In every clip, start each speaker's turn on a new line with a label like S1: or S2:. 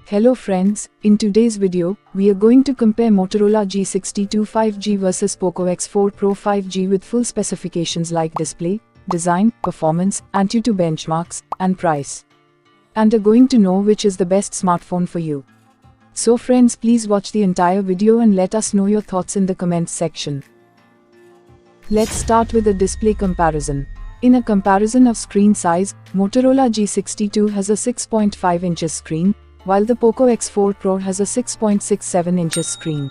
S1: Hello friends, in today's video, we are going to compare Motorola G62 5G versus Poco X4 Pro 5G with full specifications like display, design, performance, AnTuTu benchmarks, and price. And are going to know which is the best smartphone for you. So friends, please watch the entire video and let us know your thoughts in the comments section. Let's start with a display comparison. In a comparison of screen size, Motorola G62 has a 6.5 inches screen, while the Poco X4 Pro has a 6.67 inches screen.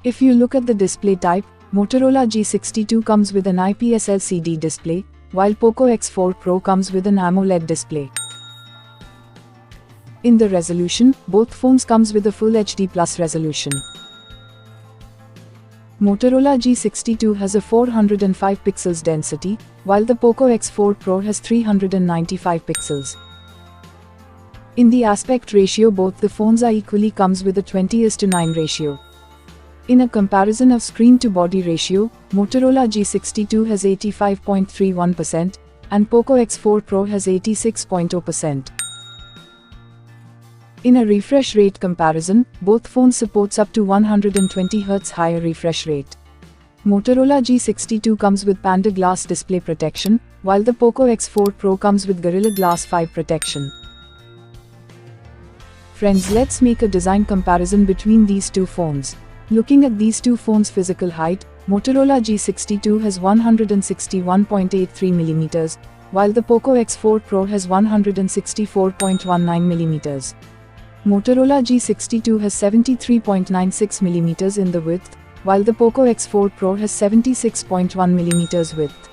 S1: If you look at the display type, Motorola G62 comes with an IPSLCD display, while Poco X4 Pro comes with an AMOLED display. In the resolution, both phones comes with a Full HD Plus resolution. Motorola G62 has a 405 pixels density, while the Poco X4 Pro has 395 pixels. In the aspect ratio, both the phones are equally comes with a 20:9 ratio. In a comparison of screen to body ratio, Motorola G62 has 85.31% and Poco X4 Pro has 86.0%. In a refresh rate comparison, both phones supports up to 120 Hz higher refresh rate. Motorola G62 comes with Panda Glass display protection, while the Poco X4 Pro comes with Gorilla Glass 5 protection. Friends, let's make a design comparison between these two phones. Looking at these two phones' physical height, Motorola G62 has 161.83 mm, while the Poco X4 Pro has 164.19 mm. Motorola G62 has 73.96 mm in the width, while the Poco X4 Pro has 76.1 mm width.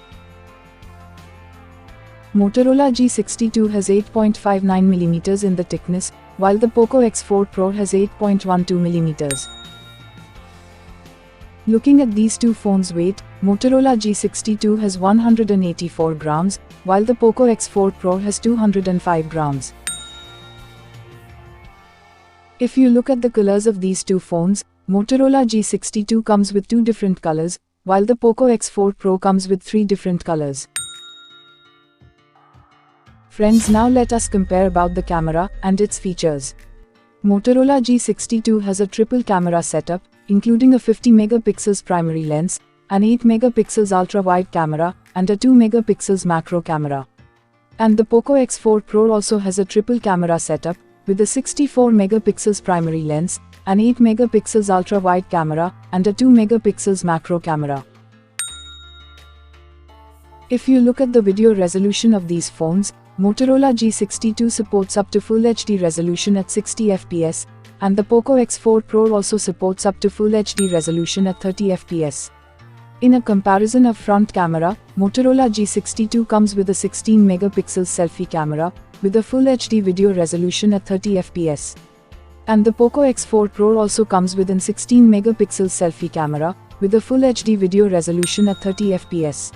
S1: Motorola G62 has 8.59 mm in the thickness, while the Poco X4 Pro has 8.12 mm. Looking at these two phones' weight, Motorola G62 has 184 grams, while the Poco X4 Pro has 205 grams. If you look at the colors of these two phones, Motorola G62 comes with two different colors, while the Poco X4 Pro comes with three different colors. Friends, now let us compare about the camera and its features. Motorola G62 has a triple camera setup, including a 50 megapixels primary lens, an 8 megapixels ultra-wide camera, and a 2 megapixels macro camera. And the Poco X4 Pro also has a triple camera setup, with a 64 megapixels primary lens, an 8 megapixels ultra-wide camera, and a 2 megapixels macro camera. If you look at the video resolution of these phones, Motorola G62 supports up to Full HD resolution at 60 fps, and the Poco X4 Pro also supports up to Full HD resolution at 30 fps. In a comparison of front camera, Motorola G62 comes with a 16 megapixel selfie camera, with a Full HD video resolution at 30 fps. And the Poco X4 Pro also comes with an 16 megapixel selfie camera, with a Full HD video resolution at 30 fps.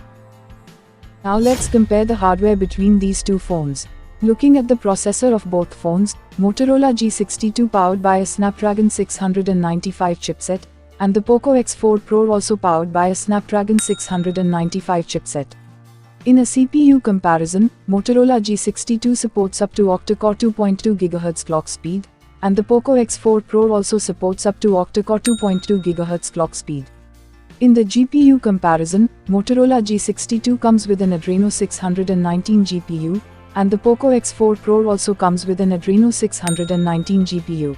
S1: Now let's compare the hardware between these two phones. Looking at the processor of both phones, Motorola G62 powered by a Snapdragon 695 chipset, and the Poco X4 Pro also powered by a Snapdragon 695 chipset. In a CPU comparison, Motorola G62 supports up to octa-core 2.2 GHz clock speed, and the Poco X4 Pro also supports up to octa-core 2.2 GHz clock speed. In the GPU comparison, Motorola G62 comes with an Adreno 619 GPU, and the Poco X4 Pro also comes with an Adreno 619 GPU.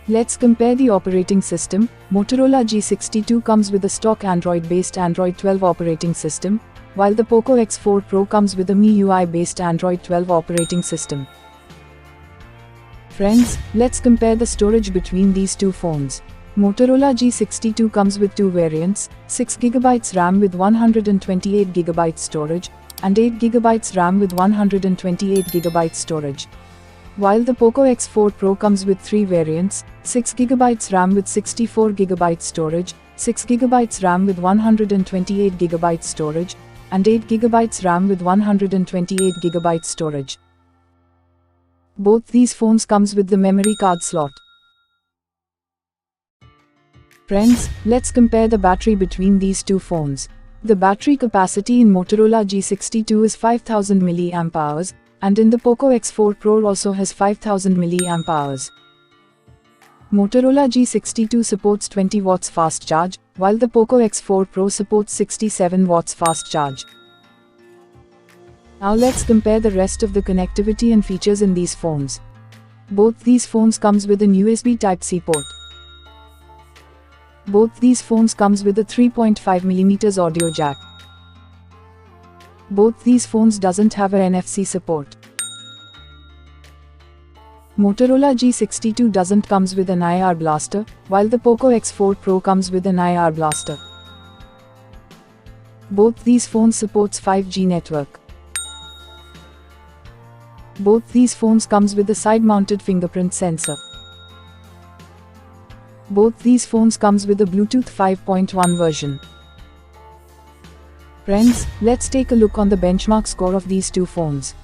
S1: Let's compare the operating system. Motorola G62 comes with a stock Android-based Android 12 operating system, while the Poco X4 Pro comes with a MIUI-based Android 12 operating system. Friends, let's compare the storage between these two phones. Motorola G62 comes with two variants, 6GB RAM with 128GB storage, and 8GB RAM with 128GB storage. While the Poco X4 Pro comes with three variants, 6GB RAM with 64GB storage, 6GB RAM with 128GB storage, and 8GB RAM with 128GB storage. Both these phones comes with the memory card slot. Friends, let's compare the battery between these two phones. The battery capacity in Motorola G62 is 5000 mAh, and in the Poco X4 Pro also has 5000 mAh. Motorola G62 supports 20 watts fast charge, while the Poco X4 Pro supports 67 watts fast charge. Now let's compare the rest of the connectivity and features in these phones. Both these phones comes with an USB Type-C port. Both these phones comes with a 3.5mm audio jack. Both these phones doesn't have a NFC support. Motorola G62 doesn't comes with an IR blaster, while the Poco X4 Pro comes with an IR blaster. Both these phones supports 5G network. Both these phones comes with a side-mounted fingerprint sensor. Both these phones comes with a Bluetooth 5.1 version. Friends, let's take a look on the benchmark score of these two phones.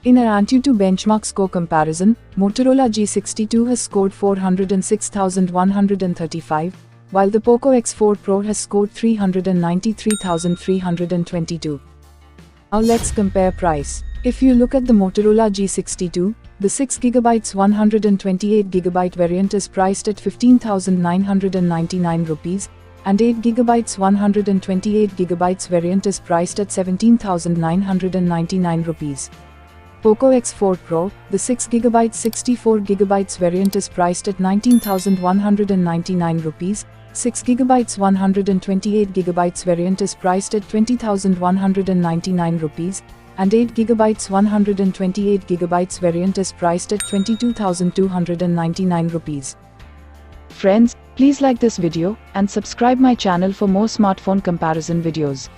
S1: In an AnTuTu benchmark score comparison, Motorola G62 has scored 406,135, while the Poco X4 Pro has scored 393,322. Now let's compare price. If you look at the Motorola G62, the 6GB 128GB variant is priced at 15,999 rupees, and 8GB 128GB variant is priced at 17,999 rupees. Poco X4 Pro, the 6GB 64GB variant is priced at 19,199 rupees, 6GB 128GB variant is priced at 20,199 rupees, and 8GB 128GB variant is priced at 22,299 rupees. Friends, please like this video and subscribe my channel for more smartphone comparison videos.